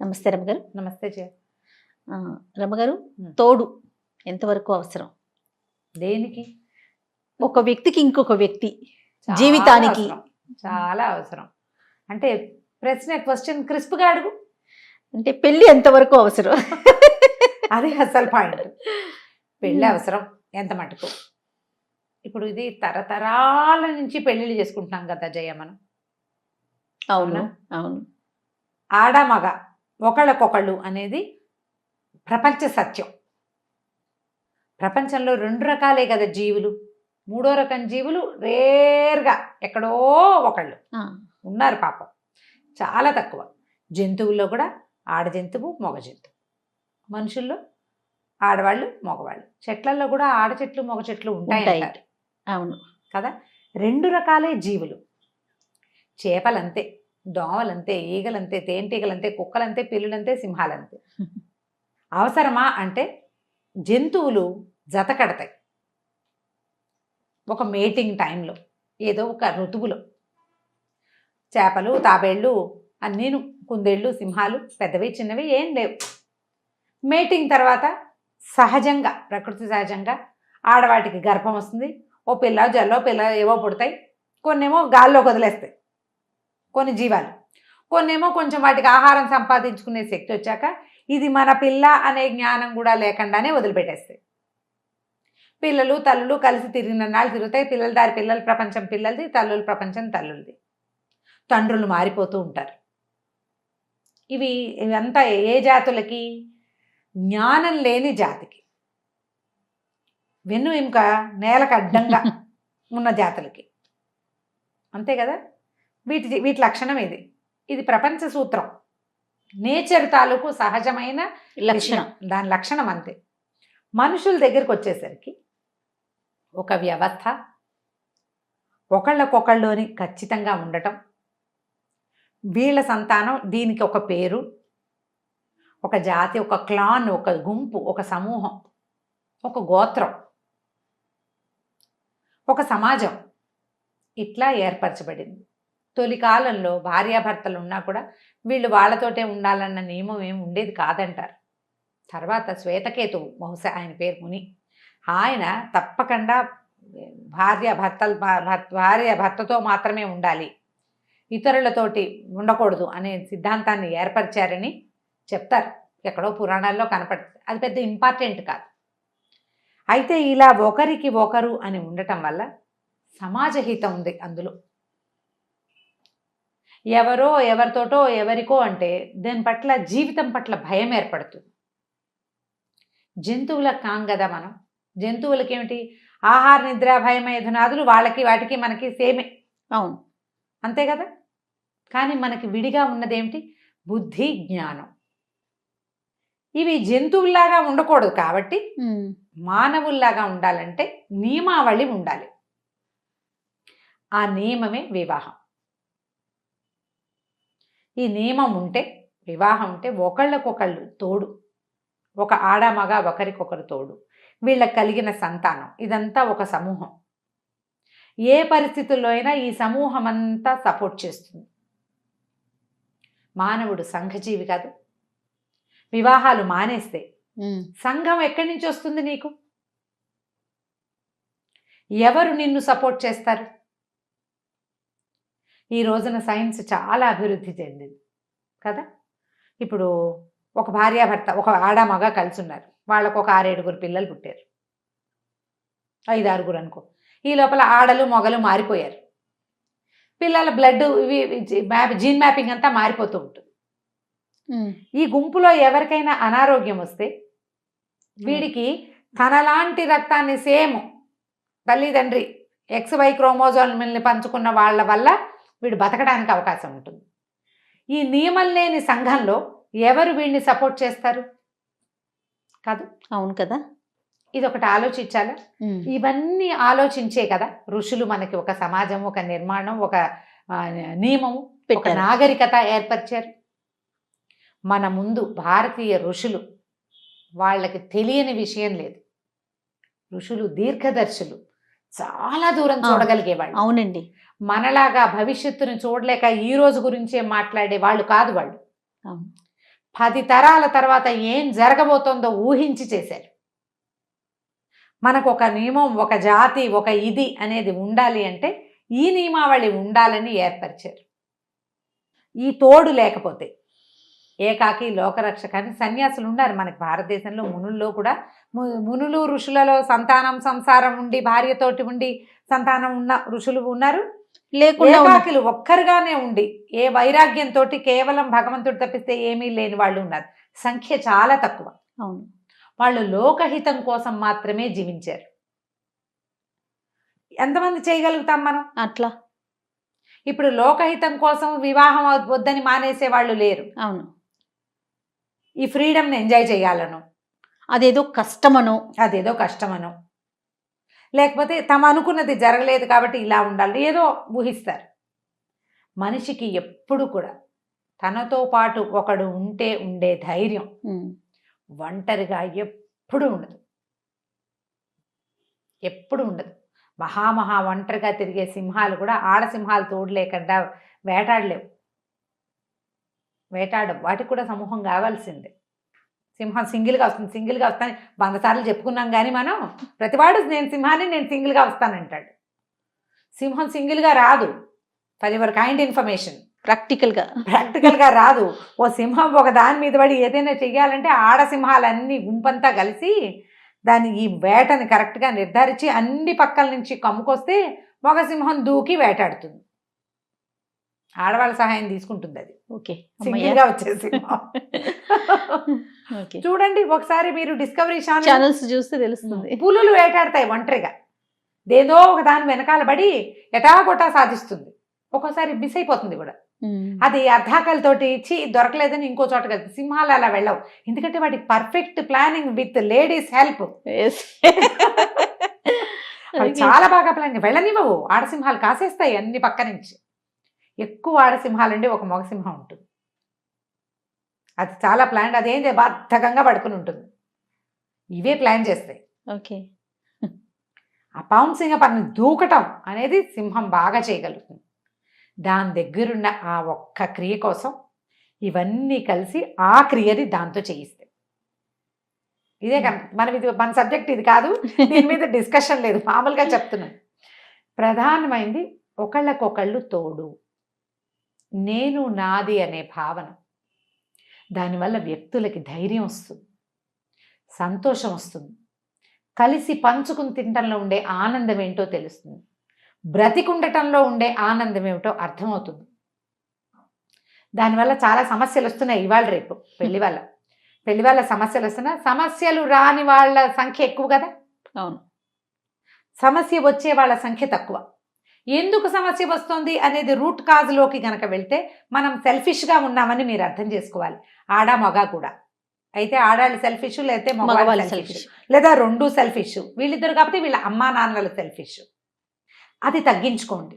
నమస్తే రమగారు. నమస్తే జయ. రమగారు, తోడు ఎంతవరకు అవసరం? దేనికి? ఒక వ్యక్తికి ఇంకొక వ్యక్తి చాలా జీవితానికి అవసరం, చాలా అవసరం. అంటే క్వశ్చన్ క్రిస్ప్గా అడుగు. అంటే పెళ్లి ఎంతవరకు అవసరం? అది అసలు పాయింట్. పెళ్ళి అవసరం ఎంత మటుకు? ఇప్పుడు ఇది తరతరాల నుంచి పెళ్ళిళ్ళు చేసుకుంటున్నాం కదా జయ మనం. అవును, అవును. ఆడ మగ ఒకళ్ళకొకళ్ళు అనేది ప్రపంచ సత్యం. ప్రపంచంలో 2 రకాలే కదా జీవులు. 3వ రకం జీవులు రేర్గా ఎక్కడో ఒకళ్ళు ఉన్నారు పాపం, చాలా తక్కువ. జంతువుల్లో కూడా ఆడ జంతువు మగ జంతువు, మనుషుల్లో ఆడవాళ్ళు మగవాళ్ళు, చెట్లలో కూడా ఆడ చెట్లు మగ చెట్లు ఉంటాయి. అవును కదా. 2 రకాలే జీవులు. చేపలంతే, దోమలంతే, ఈగలంతే, తేనెటీగలంతే, కుక్కలంతే, పిల్లులంతే, సింహాలంతే. అవసరమా అంటే జంతువులు జత కడతాయి ఒక మేటింగ్ టైంలో, ఏదో ఒక ఋతువులో. చేపలు, తాబేళ్ళు అన్నీను, కుందేళ్ళు, సింహాలు పెద్దవి చిన్నవి ఏం లేవు. మేటింగ్ తర్వాత సహజంగా, ప్రకృతి సహజంగా ఆడవాటికి గర్భం వస్తుంది. ఓ పిల్ల జల్లో పిల్ల ఏవో పుడతాయి. కొన్నేమో గాల్లో వదిలేస్తాయి కొన్ని జీవాలు. కొన్నేమో కొంచెం వాటికి ఆహారం సంపాదించుకునే శక్తి వచ్చాక ఇది మన పిల్ల అనే జ్ఞానం కూడా లేకుండానే వదిలిపెట్టేస్తాయి. పిల్లలు తల్లులు కలిసి తిరిగిన నాళ్ళు తిరుగుతాయి. పిల్లల దారి పిల్లల ప్రపంచం పిల్లలది, తల్లుల ప్రపంచం తల్లులది. తండ్రులు మారిపోతూ ఉంటారు. ఇవంతా ఏ జాతులకి? జ్ఞానం లేని జాతికి, వెన్ను ఇంకా నేలకు అడ్డంగా ఉన్న జాతులకి. అంతే కదా. వీటి లక్షణం ఇది. ఇది ప్రపంచ సూత్రం, నేచర్ తాలూకు సహజమైన లక్షణం, దాని లక్షణం అంతే. మనుషుల దగ్గరికి వచ్చేసరికి ఒక వ్యవస్థ, ఒకళ్ళకొకళ్ళలోని ఖచ్చితంగా ఉండటం, వీళ్ళ సంతానం, దీనికి ఒక పేరు, ఒక జాతి, ఒక క్లాన్, ఒక గుంపు, ఒక సమూహం, ఒక గోత్రం, ఒక సమాజం ఇట్లా ఏర్పరచబడింది. తొలి కాలంలో భార్యాభర్తలు ఉన్నా కూడా వీళ్ళు వాళ్ళతోటే ఉండాలన్న నియమం ఏమి ఉండేది కాదంటారు. తర్వాత శ్వేతకేతువు, బహుశా ఆయన పేరు ముని, ఆయన తప్పకుండా భార్య భర్తతో మాత్రమే ఉండాలి, ఇతరులతోటి ఉండకూడదు అనే సిద్ధాంతాన్ని ఏర్పరిచారని చెప్తారు. ఎక్కడో పురాణాల్లో కనపడుతుంది. అది పెద్ద ఇంపార్టెంట్ కాదు. అయితే ఇలా ఒకరికి ఒకరు అని ఉండటం వల్ల సమాజహితం ఉంది అందులో. ఎవరో ఎవరితోటో ఎవరికో అంటే దాని పట్ల, జీవితం పట్ల భయం ఏర్పడుతుంది. జంతువులకు కాం కదా మనం. జంతువులకి ఏమిటి? ఆహార నిద్ర భయం మైథునాదులు వాళ్ళకి వాటికి మనకి సేమే. అవును, అంతే కదా. కానీ మనకి విడిగా ఉన్నదేమిటి? బుద్ధి, జ్ఞానం. ఇవి జంతువుల్లాగా ఉండకూడదు కాబట్టి మానవుల్లాగా ఉండాలంటే నియమావళి ఉండాలి. ఆ నియమమే వివాహం. ఈ నియమం ఉంటే, వివాహం ఉంటే ఒకళ్ళకొకళ్ళు తోడు, ఒక ఆడ మగ ఒకరికొకరు తోడు, వీళ్ళకి కలిగిన సంతానం, ఇదంతా ఒక సమూహం. ఏ పరిస్థితుల్లో అయినా ఈ సమూహం అంతా సపోర్ట్ చేస్తుంది. మానవుడు సంఘజీవి కాదు. వివాహాలు మానేస్తే సంఘం ఎక్కడి నుంచి వస్తుంది నీకు? ఎవరు నిన్ను సపోర్ట్ చేస్తారు? ఈ రోజున సైన్స్ చాలా అభివృద్ధి చెందింది కదా. ఇప్పుడు ఒక భార్యాభర్త, ఒక ఆడ మగ కలిసి ఉన్నారు. వాళ్ళకు ఒక 6-7 పిల్లలు పుట్టారు, 5-6 అనుకో. ఈ లోపల ఆడలు మొగలు మారిపోయారు. పిల్లల బ్లడ్ జీన్ మ్యాపింగ్ అంతా మారిపోతూ ఉంటుంది. ఈ గుంపులో ఎవరికైనా అనారోగ్యం వస్తే వీడికి తనలాంటి రక్తాన్ని సేమ్ తల్లిదండ్రి XY క్రోమోజోమ్ని పంచుకున్న వాళ్ళ వల్ల వీడు బతకడానికి అవకాశం ఉంటుంది. ఈ నియమం లేని సంఘంలో ఎవరు వీడిని సపోర్ట్ చేస్తారు? కాదు. అవును కదా. ఇది ఒకటి ఆలోచించాలా. ఇవన్నీ ఆలోచించే కదా ఋషులు మనకి ఒక సమాజం, ఒక నిర్మాణం, ఒక నియమము, ఒక నాగరికత ఏర్పరిచారు. మన ముందు భారతీయ ఋషులు, వాళ్ళకి తెలియని విషయం లేదు. ఋషులు దీర్ఘదర్శులు, చాలా దూరం చూడగలిగేవాళ్ళు. అవునండి. మనలాగా భవిష్యత్తును చూడలేక ఈ రోజు గురించే మాట్లాడే వాళ్ళు కాదు. వాళ్ళు 10 తరాల తర్వాత ఏం జరగబోతోందో ఊహించి చేశారు. మనకు ఒక నియమం, ఒక జాతి, ఒక ఇది అనేది ఉండాలి అంటే ఈ నియమావళి ఉండాలని ఏర్పరిచారు. ఈ తోడు లేకపోతే ఏకాకి లోకరక్షక అని సన్యాసులు ఉన్నారు మనకి భారతదేశంలో. మునుల్లో కూడా మునులు ఋషులలో సంతానం సంసారం ఉండి భార్యతోటి ఉండి సంతానం ఉన్న ఋషులు ఉన్నారు. లేకుండా ఏకాకిలు ఒక్కరుగానే ఉండి ఏ వైరాగ్యంతో కేవలం భగవంతుడు తప్పిస్తే ఏమీ లేని వాళ్ళు ఉన్నారు. సంఖ్య చాలా తక్కువ. అవును. వాళ్ళు లోకహితం కోసం మాత్రమే జీవించారు. ఎంతమంది చేయగలుగుతాం మనం అట్లా? ఇప్పుడు లోకహితం కోసం వివాహం వద్దని మానేసే వాళ్ళు లేరు. అవును. ఈ ఫ్రీడమ్ని ఎంజాయ్ చేయాలను, అదేదో కష్టమనో, లేకపోతే తమ అనుకున్నది జరగలేదు కాబట్టి ఇలా ఉండాలి ఏదో ఊహిస్తారు. మనిషికి ఎప్పుడు కూడా తనతో పాటు ఒకడు ఉంటే ఉండే ధైర్యం ఒంటరిగా ఎప్పుడు ఉండదు. మహా ఒంటరిగా తిరిగే సింహాలు కూడా ఆడసింహాలు తోడు లేకుండా వేటాడలేవు. వాటికి కూడా సమూహం కావాల్సిందే. సింహం సింగిల్గా వస్తాను 100 సార్లు చెప్పుకున్నాం కానీ మనం ప్రతివాడు నేను సింహాన్ని నేను సింగిల్గా వస్తానంటాడు. సింహం సింగిల్గా రాదు. ఫర్ యువర్ కైండ్ ఇన్ఫర్మేషన్, ప్రాక్టికల్గా రాదు. ఓ సింహం ఒక దాని మీద పడి ఏదైనా చెయ్యాలంటే ఆడసింహాలన్నీ గుంపంతా కలిసి దాన్ని ఈ వేటని కరెక్ట్గా నిర్ధారించి అన్ని పక్కల నుంచి కమ్ముకొస్తే మగ సింహం దూకి వేటాడుతుంది. ఆడవాళ్ళ సహాయం తీసుకుంటుంది అది. ఓకే, సింగిల్గా వచ్చేసి చూడండి ఒకసారి మీరు డిస్కవరీ ఛానల్స్ చూస్తే తెలుస్తుంది. పులులు వేటాడతాయి ఒంటరిగా, దేదో ఒక దాని వెనకాల పడి ఎటాగొట్టా సాధిస్తుంది. ఒక్కోసారి మిస్ అయిపోతుంది కూడా. అది అర్ధాకలతోటి ఇచ్చి దొరకలేదని ఇంకో చోట కలిపి. సింహాలు అలా వెళ్ళవు, ఎందుకంటే వాటికి perfect planning with ladies help. చాలా బాగా ప్లాన్ వెళ్ళనివ్వవు. ఆడసింహాలు కాసేస్తాయి అన్ని పక్క నుంచి. ఎక్కువ ఆడసింహాలండి, ఒక మగసింహం ఉంటుంది. అది చాలా ప్లాన్. అదేం బద్ధకంగా పడుకుని ఉంటుంది. ఇవే ప్లాన్ చేస్తాయి. ఓకే. ఆ పాంసింగ పని దూకటం అనేది సింహం బాగా చేయగలుగుతుంది. దాని దగ్గరున్న ఆ ఒక్క క్రియ కోసం ఇవన్నీ కలిసి ఆ క్రియని దాంతో చేయిస్తాయి. ఇదే మన సబ్జెక్ట్ ఇది కాదు, దీని మీద డిస్కషన్ లేదు, మామూలుగా చెప్తున్నాం. ప్రధానమైంది ఒకళ్ళకొకళ్ళు తోడు, నేను నాది అనే భావన. దానివల్ల వ్యక్తులకి ధైర్యం వస్తుంది, సంతోషం వస్తుంది, కలిసి పంచుకుని తినటంలో ఉండే ఆనందం ఏంటో తెలుస్తుంది, బ్రతికుండటంలో ఉండే ఆనందం ఏమిటో అర్థమవుతుంది. దానివల్ల చాలా సమస్యలు వస్తున్నాయి ఇవాళ రేపు. పెళ్లి వల్ల సమస్యలు వస్తున్నాయి. సమస్యలు రాని వాళ్ళ సంఖ్య ఎక్కువ కదా. అవును. సమస్య వచ్చే వాళ్ళ సంఖ్య తక్కువ. ఎందుకు సమస్య వస్తుంది అనేది రూట్ కాజ్లోకి కనుక వెళ్తే మనం సెల్ఫిష్గా ఉన్నామని మీరు అర్థం చేసుకోవాలి. ఆడ మగ కూడా. అయితే ఆడాళ్ళు సెల్ఫిష్, లేకపోతే మగవాళ్ళు సెల్ఫిష్, లేదా రెండూ సెల్ఫిష్. వీళ్ళిద్దరు కాబట్టి వీళ్ళ అమ్మా నాన్నలు సెల్ఫిష్. అది తగ్గించుకోండి.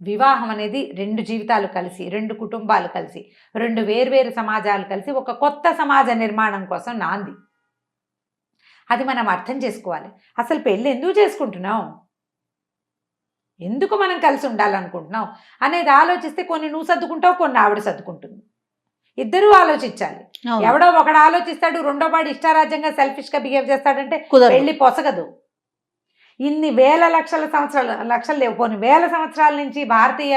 వివాహం అనేది 2 జీవితాలు కలిసి, 2 కుటుంబాలు కలిసి, 2 వేర్వేరు సమాజాలు కలిసి ఒక కొత్త సమాజ నిర్మాణం కోసం నాంది. అది మనం అర్థం చేసుకోవాలి. అసలు పెళ్ళి ఎందుకు చేసుకుంటున్నాం, ఎందుకు మనం కలిసి ఉండాలనుకుంటున్నాం అనేది ఆలోచిస్తే కొన్ని నువ్వు సర్దుకుంటావు, కొన్ని ఆవిడ సర్దుకుంటుంది. ఇద్దరూ ఆలోచించాలి. ఎవడో ఒకడు ఆలోచిస్తాడు, రెండో వాడు ఇష్టారాజ్యంగా సెల్ఫిష్గా బిహేవ్ చేస్తాడంటే పెళ్ళి పొసగదు. ఇన్ని లక్షలు లేవు, కొన్ని వేల సంవత్సరాల నుంచి భారతీయ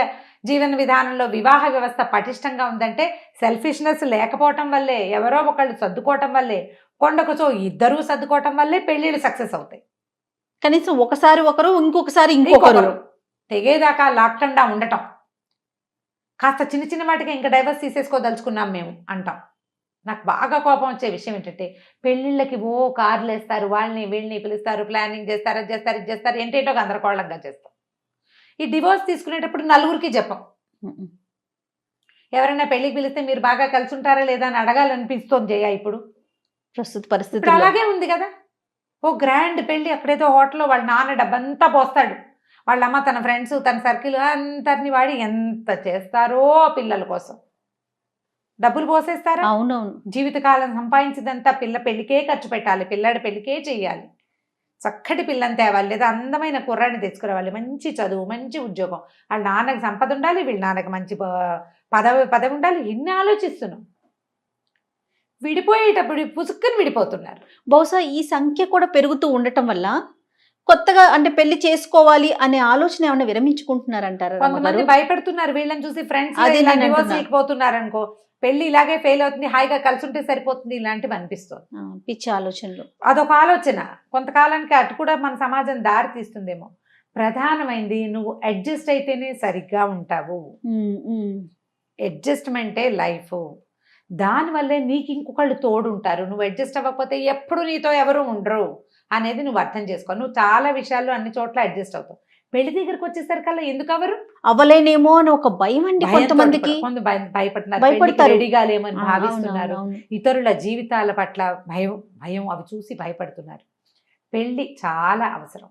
జీవన విధానంలో వివాహ వ్యవస్థ పటిష్టంగా ఉందంటే సెల్ఫిష్నెస్ లేకపోవటం వల్లే, ఎవరో ఒకళ్ళు సర్దుకోవటం వల్లే, కొండకుచో ఇద్దరూ సర్దుకోవటం వల్లే పెళ్ళిళ్ళు సక్సెస్ అవుతాయి. కనీసం ఒకసారి ఒకరు, ఇంకొకసారి ఇంకొకరు తెగేదాకా లాక్కుండా ఉండటం. కాస్త చిన్న వాటికి ఇంకా డైవర్స్ తీసేసుకోదలుచుకున్నాం మేము అంటాం. నాకు బాగా కోపం వచ్చే విషయం ఏంటంటే పెళ్ళిళ్ళకి కార్లు వేస్తారు, వాళ్ళని వీళ్ళని పిలుస్తారు, ప్లానింగ్ చేస్తారు, అది చేస్తారు, ఇది చేస్తారు, ఏంటేంటో గందరగోళంగా చేస్తాం. ఈ డివోర్స్ తీసుకునేటప్పుడు నలుగురికి చెప్పం. ఎవరైనా పెళ్ళికి పిలిస్తే మీరు బాగా కలిసి ఉంటారా లేదా అని అడగాలనిపిస్తోంది జయ. ఇప్పుడు ప్రస్తుత పరిస్థితి అలాగే ఉంది కదా. ఓ గ్రాండ్ పెళ్ళి, అక్కడేదో హోటల్లో వాళ్ళ నాన్న డబ్బంతా పోస్తాడు, వాళ్ళ అమ్మ తన ఫ్రెండ్స్ తన సర్కిల్ అందరిని వాడి ఎంత చేస్తారో పిల్లల కోసం. డబ్బులు పోసేస్తారా? అవునవును. జీవితకాలం సంపాదించిందంతా పెళ్ళికే ఖర్చు పెట్టాలి, పిల్లాడి పెళ్ళికే చెయ్యాలి. చక్కటి పిల్లని తేవాలి, లేదా అందమైన కుర్రాన్ని తెచ్చుకురావాలి, మంచి చదువు, మంచి ఉద్యోగం, వాళ్ళ నాన్నకి సంపద ఉండాలి, వీళ్ళ నాన్నకి మంచి పదవి ఉండాలి. ఇన్ని ఆలోచిస్తున్నాం. విడిపోయేటప్పుడు పుసుక్కని విడిపోతున్నారు. బహుశా ఈ సంఖ్య కూడా పెరుగుతూ ఉండటం వల్ల కొత్తగా అంటే పెళ్లి చేసుకోవాలి అనే ఆలోచన ఏమైనా విరమించుకుంటున్నారంటారా కొంతమంది రమ్మగారు? భయపెడుతున్నారు వీళ్ళని చూసి, ఫ్రెండ్స్ అదే నేను డివోర్స్ అంటున్నా. పోతున్నారు అనుకో, పెళ్లి ఇలాగే ఫెయిల్ అవుతుంది, హాయిగా కలిసి ఉంటే సరిపోతుంది, ఇలాంటివి అనిపిస్తుంది. పిచ్చి ఆలోచనలు. అదొక ఆలోచన. కొంతకాలానికి అటు కూడా మన సమాజం దారి తీస్తుందేమో. ప్రధానమైంది నువ్వు అడ్జస్ట్ అయితేనే సరిగ్గా ఉంటావు. అడ్జస్ట్మెంటే లైఫ్. దానివల్లే నీకు ఇంకొకళ్ళు తోడుంటారు. నువ్వు అడ్జస్ట్ అవ్వకపోతే ఎప్పుడు నీతో ఎవరు ఉండరు అనేది నువ్వు అర్థం చేసుకో. నువ్వు చాలా విషయాల్లో అన్ని చోట్ల అడ్జస్ట్ అవుతావు. పెళ్లి దగ్గరికి వచ్చేసరికల్లా ఎందుకు ఎవరు అవ్వలేనేమో అని ఒక భయం అండి కొంతమందికి. భయపడుతున్నారు, భయపడతారు. రెడీగా లేమని ఆ, భావిస్తున్నారు. అవును, అవును. ఇతరుల జీవితాల పట్ల భయం అవి చూసి భయపడుతున్నారు. పెళ్లి చాలా అవసరం.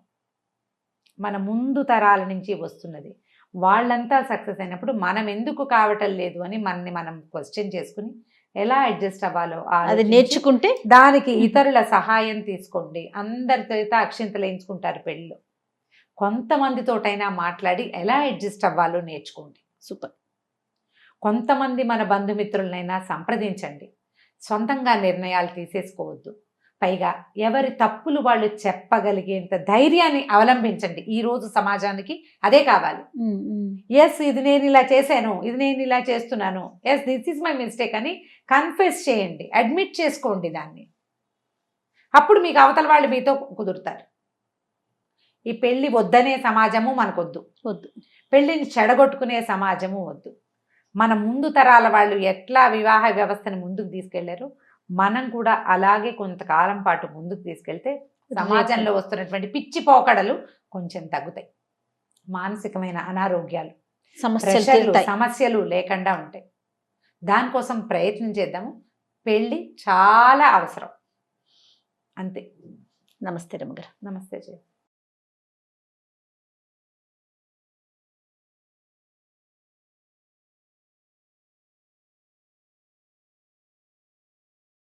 మన ముందు తరాల నుంచి వస్తున్నది. వాళ్ళంతా సక్సెస్ అయినప్పుడు మనం ఎందుకు కావటం లేదు అని మనని మనం క్వశ్చన్ చేసుకుని ఎలా అడ్జస్ట్ అవ్వాలో అది ఆలోచించి నేర్చుకుంటే దానికి ఇతరుల సహాయం తీసుకోండి. అందరితో అయితే అక్షింతలు వేయించుకుంటారు పెళ్ళిలో. కొంతమందితోటైనా మాట్లాడి ఎలా అడ్జస్ట్ అవ్వాలో నేర్చుకోండి. సూపర్. కొంతమంది మన బంధుమిత్రులనైనా సంప్రదించండి. సొంతంగా నిర్ణయాలు తీసేసుకోవద్దు. పైగా ఎవరి తప్పులు వాళ్ళు చెప్పగలిగేంత ధైర్యాన్ని అవలంబించండి. ఈ రోజు సమాజానికి అదే కావాలి. ఎస్, ఇది నేను ఇలా చేశాను, ఇది నేను ఇలా చేస్తున్నాను, yes this is my mistake అని కన్ఫెస్ చేయండి, అడ్మిట్ చేసుకోండి దాన్ని. అప్పుడు మీకు అవతల వాళ్ళు మీతో కుదురుతారు. ఈ పెళ్లి వద్దనే సమాజము మనకొద్దు. వద్దు. పెళ్లిని చెడగొట్టుకునే సమాజము వద్దు. మన ముందు తరాల వాళ్ళు ఎట్లా వివాహ వ్యవస్థని ముందుకు తీసుకెళ్లారో మనం కూడా అలాగే కొంతకాలం పాటు ముందుకు తీసుకెళ్తే సమాజంలో వస్తున్నటువంటి పిచ్చి పోకడలు కొంచెం తగ్గుతాయి. మానసికమైన అనారోగ్యాలు, సమస్యలు లేకుండా ఉంటాయి. దానికోసం ప్రయత్నం చేద్దాము. పెళ్ళి చాలా అవసరం. అంతే. నమస్తే రమ్మగారు. నమస్తే జయ.